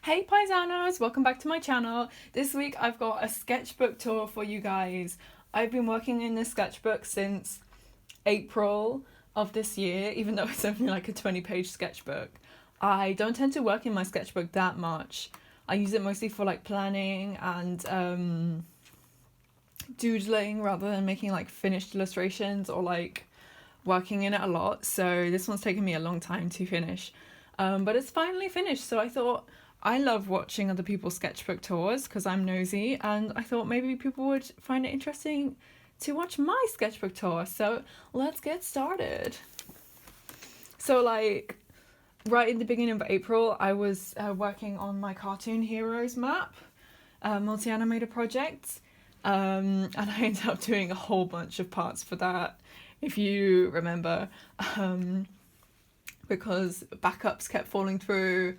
Hey Paisanos, welcome back to my channel. This week I've got a sketchbook tour for you guys. I've been working in this sketchbook since April of this year, even though it's only like a 20-page sketchbook. I don't tend to work in my sketchbook that much. I use it mostly for like planning and doodling rather than making like finished illustrations or like working in it a lot. So this one's taken me a long time to finish. But it's finally finished, so I thought I love watching other people's sketchbook tours because I'm nosy, and I thought maybe people would find it interesting to watch my sketchbook tour. So let's get started. So like right in the beginning of April, I was working on my Cartoon Heroes map, multi-animator project, and I ended up doing a whole bunch of parts for that, if you remember, because backups kept falling through,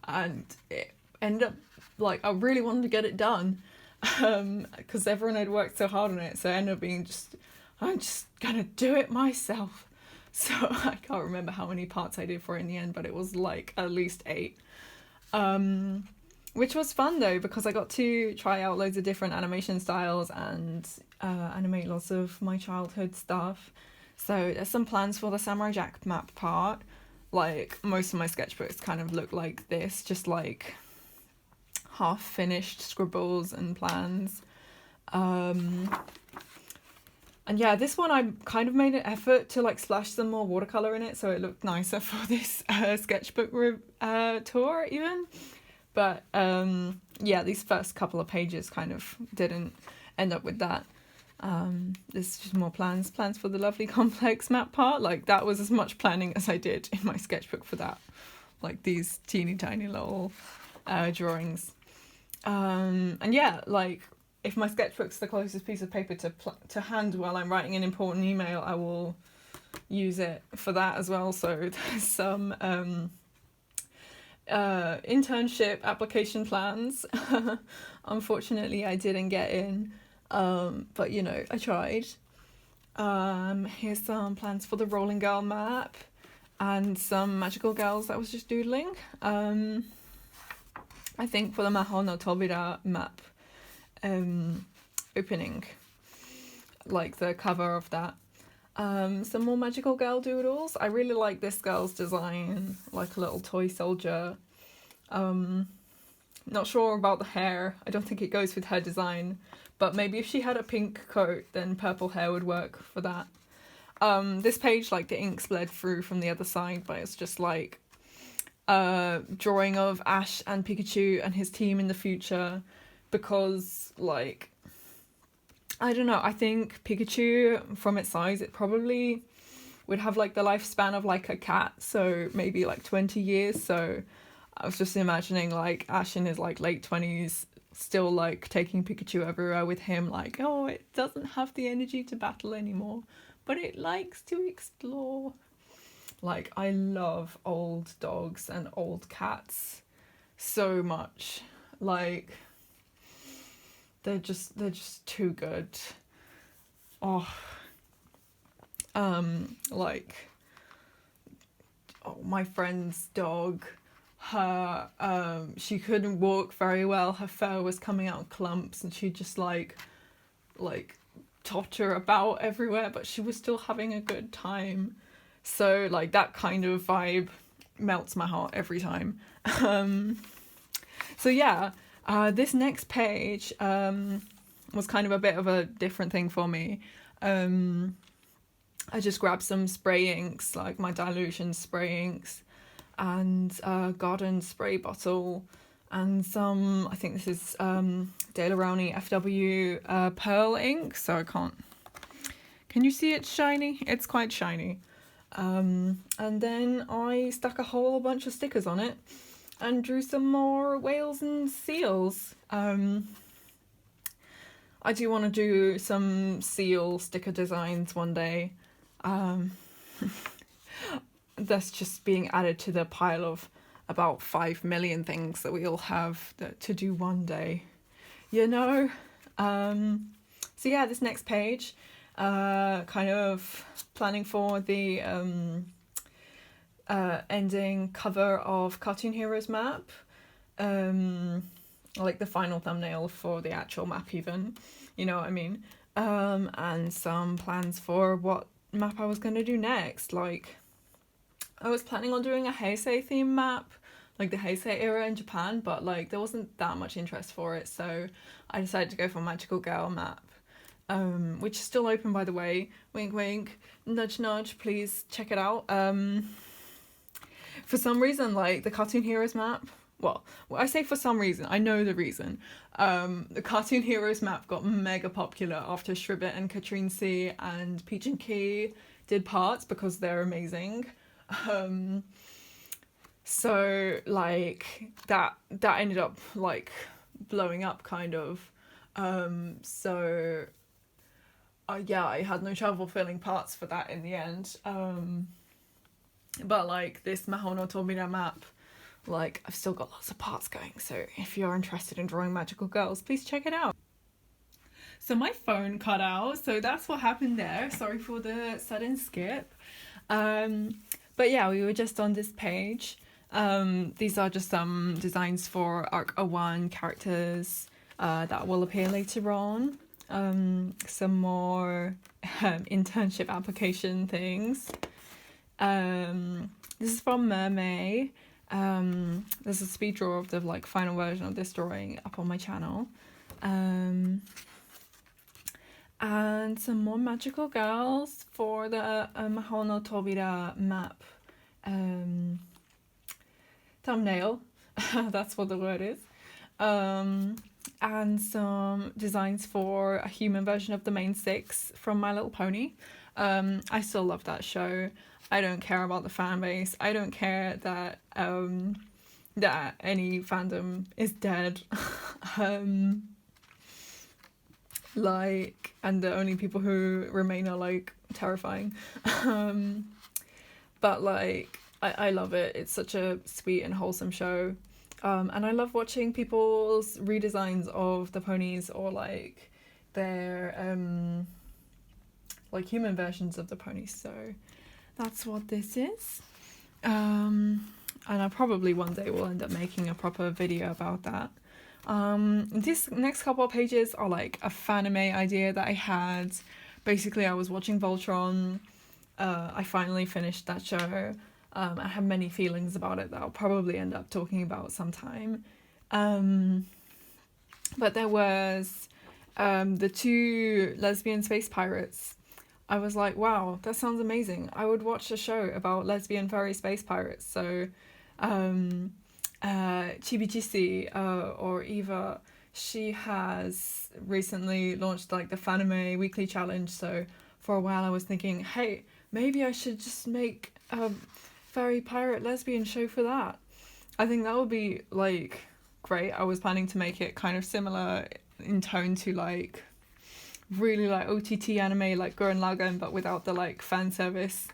and it ended up like I really wanted to get it done, because everyone had worked so hard on it. So I ended up being I'm just gonna do it myself. So I can't remember how many parts I did for it in the end, but it was like at least 8. Which was fun though, because I got to try out loads of different animation styles and animate lots of my childhood stuff. So there's some plans for the Samurai Jack map part. Like most of my sketchbooks kind of look like this, just like half finished scribbles and plans. And yeah, this one I kind of made an effort to like splash some more watercolor in it so it looked nicer for this sketchbook tour even. But yeah, these first couple of pages kind of didn't end up with that. There's just more plans for the lovely complex map part. Like that was as much planning as I did in my sketchbook for that. Like these teeny tiny little drawings. And yeah, like if my sketchbook's the closest piece of paper to hand while I'm writing an important email, I will use it for that as well. So there's some internship application plans. Unfortunately, I didn't get in. But you know, I tried. Here's some plans for the Rolling Girl map and some magical girls that I was just doodling. I think for the Maho no Tobira map opening, like the cover of that. Some more magical girl doodles. I really like this girl's design, like a little toy soldier. Not sure about the hair. I don't think it goes with her design. But maybe if she had a pink coat, then purple hair would work for that. This page, like the ink's bled through from the other side, but it's just like drawing of Ash and Pikachu and his team in the future, because like, I don't know, I think Pikachu, from its size, it probably would have like the lifespan of like a cat, so maybe like 20 years. So I was just imagining like Ash in his like late 20s, still like taking Pikachu everywhere with him, like, oh, it doesn't have the energy to battle anymore, but it likes to explore. Like, I love old dogs and old cats so much. Like, they're just too good. Oh, like, oh, my friend's dog, her she couldn't walk very well, her fur was coming out in clumps, and she'd just like totter about everywhere, but she was still having a good time. So like that kind of vibe melts my heart every time. So yeah, this next page was kind of a bit of a different thing for me. I just grabbed some spray inks, like my dilution spray inks, and a garden spray bottle, and some, I think this is De La Rowney FW pearl ink, so I can't, can you see it's shiny? It's quite shiny. And then I stuck a whole bunch of stickers on it and drew some more whales and seals. I do want to do some seal sticker designs one day. That's just being added to the pile of about 5 million things that we all have to do one day, you know. So yeah, this next page, kind of planning for the ending cover of Cartoon Heroes map. like the final thumbnail for the actual map even, you know what I mean? And some plans for what map I was going to do next. Like, I was planning on doing a Heisei theme map, like the Heisei era in Japan, but like there wasn't that much interest for it, so I decided to go for Magical Girl map, which is still open, by the way. Wink wink, nudge nudge, please check it out. For some reason, like the Cartoon Heroes map, well, I say for some reason, I know the reason. The Cartoon Heroes map got mega popular after Shribbit and Katrine C and Peach and Key did parts because they're amazing. So like that ended up like blowing up kind of. So yeah, I had no trouble filling parts for that in the end. But like this Mahou no Tobira map, like I've still got lots of parts going, so if you're interested in drawing magical girls, please check it out. So my phone cut out, so that's what happened there. Sorry for the sudden skip. But yeah, we were just on this page. These are just some designs for Arc 01 characters that will appear later on. Some more internship application things. This is from Mermaid. There's a speed draw of the like final version of this drawing up on my channel. And some more magical girls for the Mahou no Tobira map thumbnail. That's what the word is. And some designs for a human version of the main six from My Little Pony. I still love that show. I don't care about the fan base. I don't care that that any fandom is dead. Like, and the only people who remain are like terrifying. But like I love it. It's such a sweet and wholesome show. And I love watching people's redesigns of the ponies or like their like human versions of the ponies. So that's what this is. And I probably one day will end up making a proper video about that. This next couple of pages are like a Fanime idea that I had. Basically, I was watching Voltron. I finally finished that show. I have many feelings about it that I'll probably end up talking about sometime. But there was the two lesbian space pirates. I was like, wow, that sounds amazing. I would watch a show about lesbian furry space pirates. So Chibichisi or Eva, she has recently launched like the Fanime weekly challenge. So for a while I was thinking, hey, maybe I should just make a furry pirate lesbian show for that. I think that would be like great. I was planning to make it kind of similar in tone to like really like OTT anime like Gurren Lagann, but without the like fan service.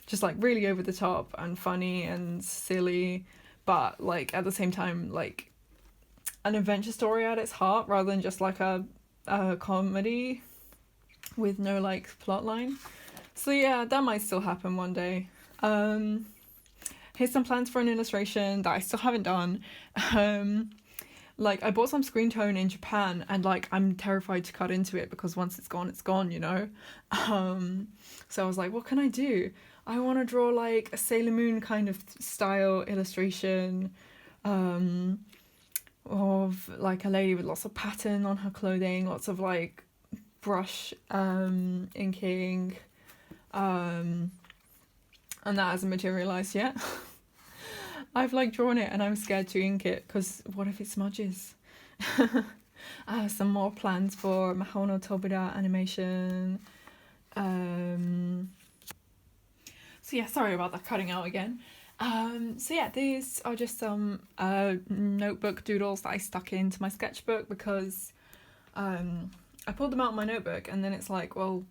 Just like really over the top and funny and silly, but like at the same time like an adventure story at its heart rather than just like a comedy with no like plot line. So yeah, that might still happen one day. Here's some plans for an illustration that I still haven't done. Like I bought some screen tone in Japan and like I'm terrified to cut into it because once it's gone, you know. So I was like, what can I do? I want to draw like a Sailor Moon kind of style illustration of like a lady with lots of pattern on her clothing, lots of like brush inking, and that hasn't materialized yet. I've like drawn it and I'm scared to ink it because what if it smudges? I have some more plans for Mahou no Tobira animation. So yeah, sorry about that cutting out again. So yeah, these are just some notebook doodles that I stuck into my sketchbook because I pulled them out of my notebook and then it's like, well,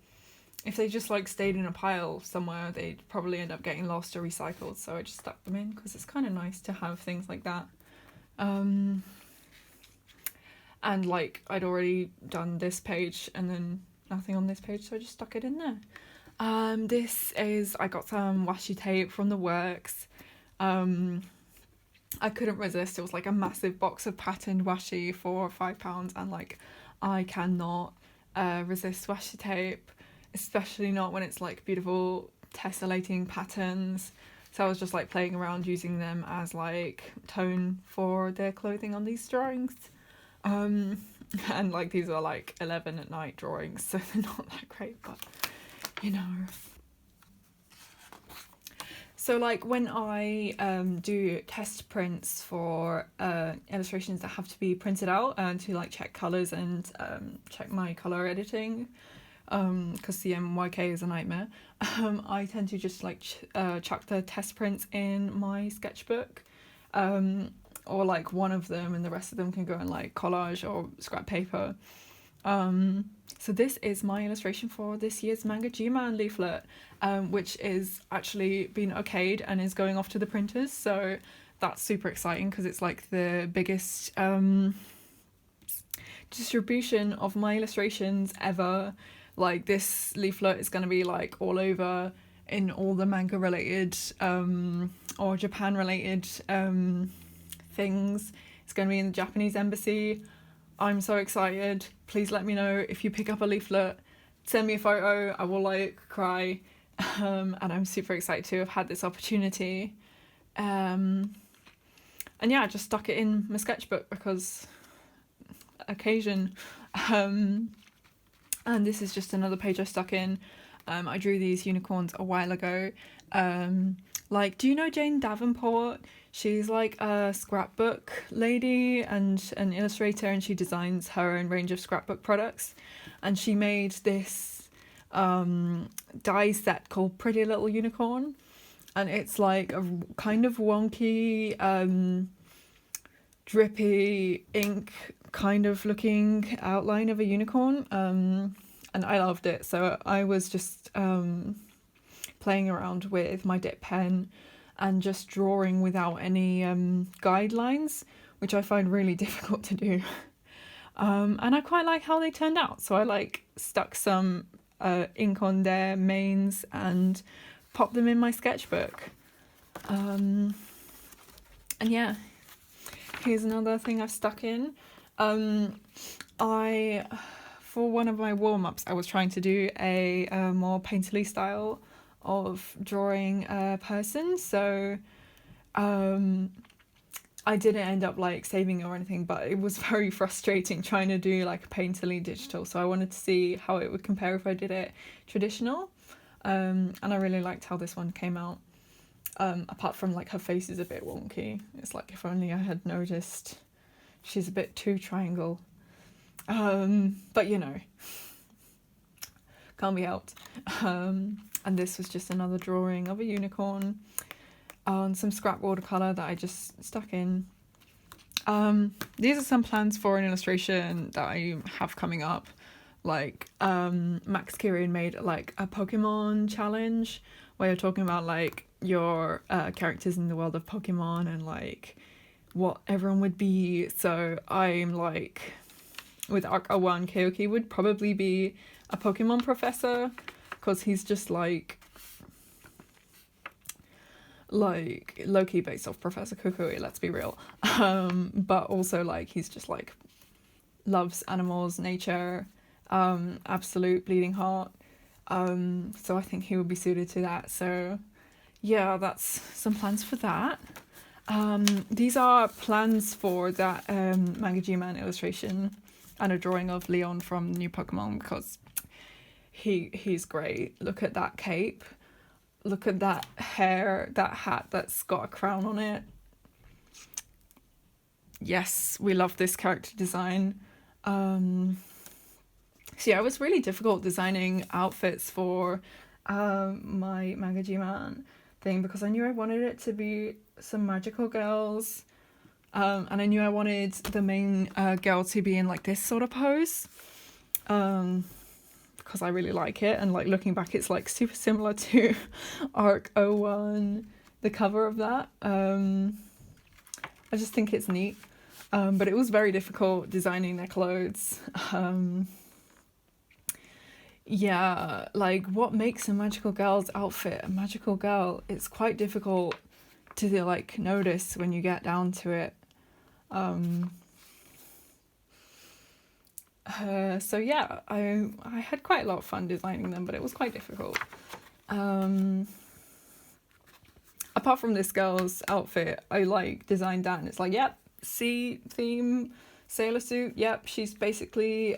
if they just like stayed in a pile somewhere, they'd probably end up getting lost or recycled. So I just stuck them in because it's kind of nice to have things like that. And like I'd already done this page and then nothing on this page, so I just stuck it in there. This is, I got some washi tape from the works. I couldn't resist. It was like a massive box of patterned washi for £5, and like I cannot resist washi tape, especially not when it's like beautiful tessellating patterns. So I was just like playing around using them as like tone for their clothing on these drawings. Um, and like these are like 11 at night drawings, so they're not that great, but you know. So like when I do test prints for illustrations that have to be printed out and to like check colours and check my colour editing, because CMYK is a nightmare, I tend to just like chuck the test prints in my sketchbook, or like one of them, and the rest of them can go in like collage or scrap paper. So this is my illustration for this year's Manga G-Man leaflet, which is actually been okayed and is going off to the printers. So that's super exciting because it's like the biggest distribution of my illustrations ever. Like this leaflet is going to be like all over in all the manga related or Japan related things. It's going to be in the Japanese embassy. I'm so excited. Please let me know if you pick up a leaflet. Send me a photo. I will like cry. And I'm super excited to have had this opportunity. And yeah, I just stuck it in my sketchbook because occasion. And this is just another page I stuck in. I drew these unicorns a while ago. Like, do you know Jane Davenport? She's like a scrapbook lady and an illustrator, and she designs her own range of scrapbook products. And she made this die set called Pretty Little Unicorn. And it's like a kind of wonky, drippy ink kind of looking outline of a unicorn. And I loved it. So I was just playing around with my dip pen and just drawing without any guidelines, which I find really difficult to do. And I quite like how they turned out. So I like stuck some ink on their mains and popped them in my sketchbook. And yeah, here's another thing I've stuck in. For one of my warm-ups, I was trying to do a more painterly style of drawing a person, so I didn't end up like saving it or anything, but it was very frustrating trying to do like a painterly digital, so I wanted to see how it would compare if I did it traditional, and I really liked how this one came out, apart from like her face is a bit wonky. It's like if only I had noticed. She's a bit too triangle, but you know, can't be helped. And this was just another drawing of a unicorn on some scrap watercolour that I just stuck in. These are some plans for an illustration that I have coming up. Like Max Kirian made like a Pokemon challenge where you're talking about like your characters in the world of Pokemon and like what everyone would be. So I'm like, with Arc 01, Keoki would probably be a Pokemon professor, because he's just like low-key based off Professor Kukui, let's be real. But also like he's just like loves animals, nature, absolute bleeding heart. So I think he would be suited to that. So yeah, that's some plans for that. These are plans for that Manga G-Man illustration and a drawing of Leon from New Pokemon, because he's great. Look at that cape. Look at that hair, that hat that's got a crown on it. Yes, we love this character design. So yeah, it was really difficult designing outfits for my Manga G-Man thing, because I knew I wanted it to be some magical girls, and I knew I wanted the main girl to be in like this sort of pose, because I really like it, and like looking back it's like super similar to Arc 01, the cover of that. I just think it's neat, but it was very difficult designing their clothes. Yeah, like what makes a magical girl's outfit a magical girl? It's quite difficult to like notice when you get down to it. So yeah, I had quite a lot of fun designing them, but it was quite difficult. Apart from this girl's outfit, I like designed that, and it's like, yep, sea theme sailor suit. Yep, she's basically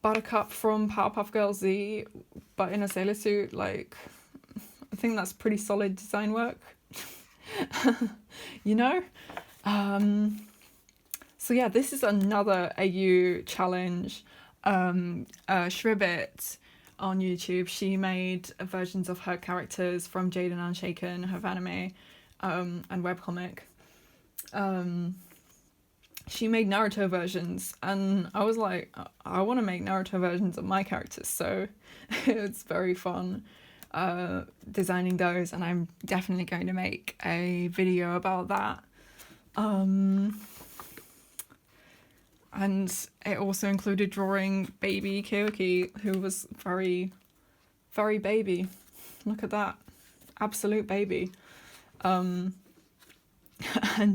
Buttercup from Powerpuff Girls Z, but in a sailor suit. Like, I think that's pretty solid design work. You know? So yeah, this is another AU challenge. Shribbit on YouTube, she made versions of her characters from Jade and Unshaken, her Fanime, and webcomic. She made Naruto versions, and I was like, I want to make Naruto versions of my characters, so it's very fun designing those, and I'm definitely going to make a video about that. And it also included drawing baby Kyoki, who was very, very baby. Look at that. Absolute baby. And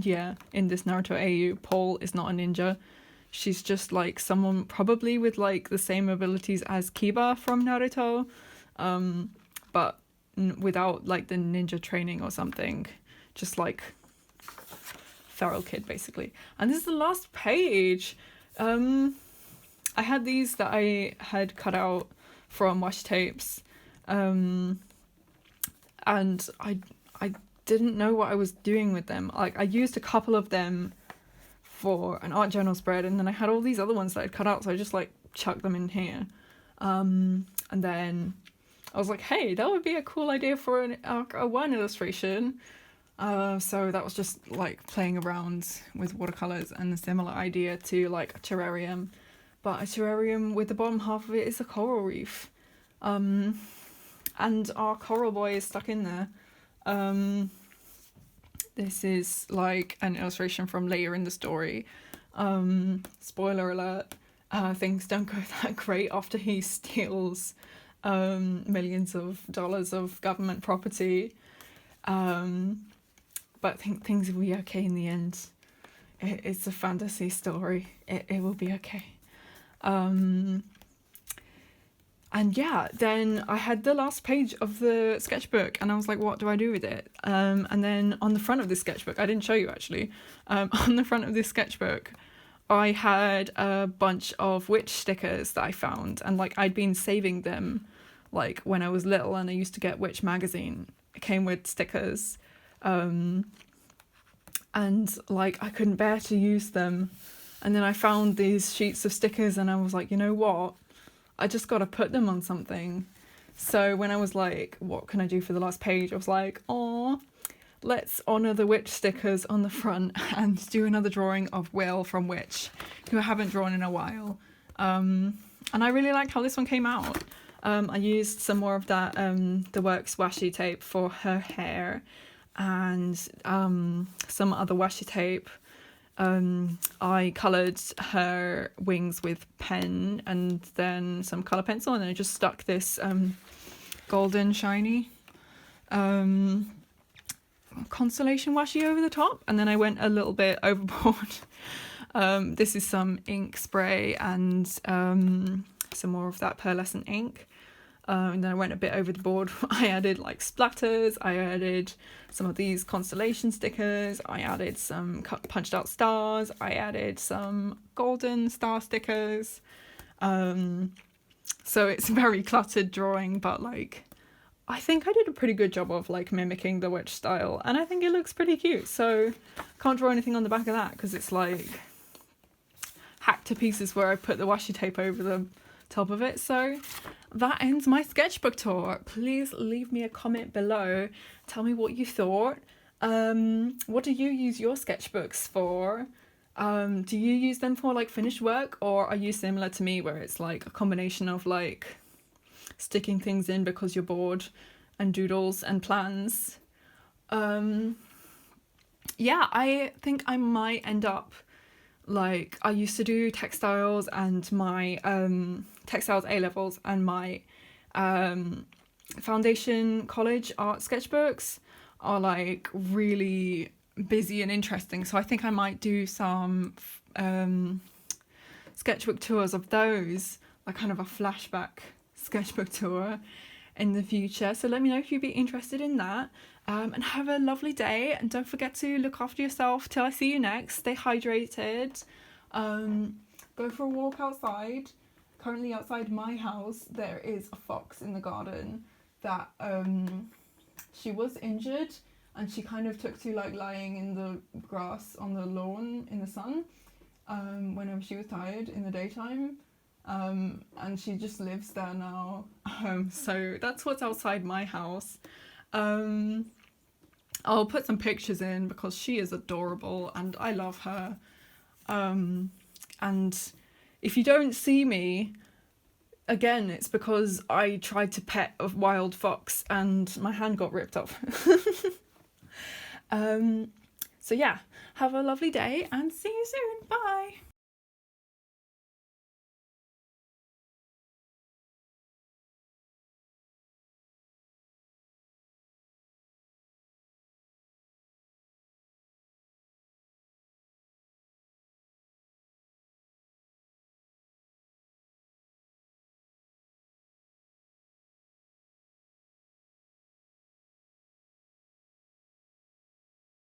yeah, in this Naruto AU, Paul is not a ninja. She's just like someone probably with like the same abilities as Kiba from Naruto, but without like the ninja training or something. Just like feral kid basically. And this is the last page. I had these that I had cut out from washi tapes, and I didn't know what I was doing with them. Like, I used a couple of them for an art journal spread, and then I had all these other ones that I'd cut out, so I just like chucked them in here. And then I was like, hey, that would be a cool idea for a one illustration. So that was just like playing around with watercolors, and a similar idea to like a terrarium, but a terrarium with the bottom half of it is a coral reef. And our coral boy is stuck in there. This is like an illustration from later in the story. Spoiler alert, things don't go that great after he steals millions of dollars of government property. But I think things will be okay in the end. It's a fantasy story. It will be okay. And yeah, then I had the last page of the sketchbook, and I was like, what do I do with it? And then on the front of this sketchbook, I didn't show you actually, on the front of this sketchbook, I had a bunch of witch stickers that I found, and like I'd been saving them like when I was little, and I used to get Witch magazine. It came with stickers. And like I couldn't bear to use them, and then I found these sheets of stickers, and I was like, you know what, I just gotta put them on something. So when I was like, what can I do for the last page, I was like, oh, let's honor the witch stickers on the front and do another drawing of Will from Witch, who I haven't drawn in a while. And I really liked how this one came out. I used some more of that the Works washi tape for her hair, and some other washi tape. I coloured her wings with pen and then some colour pencil, and then I just stuck this golden shiny constellation washi over the top, and then I went a little bit overboard. This is some ink spray and some more of that pearlescent ink. And then I went a bit over the board. I added like splatters, I added some of these constellation stickers, I added some punched out stars, I added some golden star stickers. So it's a very cluttered drawing, but like I think I did a pretty good job of like mimicking the witch style, and I think it looks pretty cute. So can't draw anything on the back of that because it's like hacked to pieces where I put the washi tape over the top of it. So that ends my sketchbook tour. Please leave me a comment below. Tell me what you thought. What do you use your sketchbooks for? Do you use them for like finished work, or are you similar to me where it's like a combination of like sticking things in because you're bored and doodles and plans? Yeah, I think I might end up like, I used to do textiles and my textiles A-levels and my foundation college art sketchbooks. are like really busy and interesting. So I think I might do some sketchbook tours of those, like kind of a flashback sketchbook tour in the future. So let me know if you'd be interested in that. And have a lovely day, and don't forget to look after yourself till I see you next. Stay hydrated. Go for a walk outside. Currently outside my house there is a fox in the garden that she was injured, and she kind of took to like lying in the grass on the lawn in the sun whenever she was tired in the daytime. And she just lives there now. So that's what's outside my house. I'll put some pictures in because she is adorable and I love her. And if you don't see me, again, it's because I tried to pet a wild fox and my hand got ripped off. So yeah, have a lovely day and see you soon. Bye.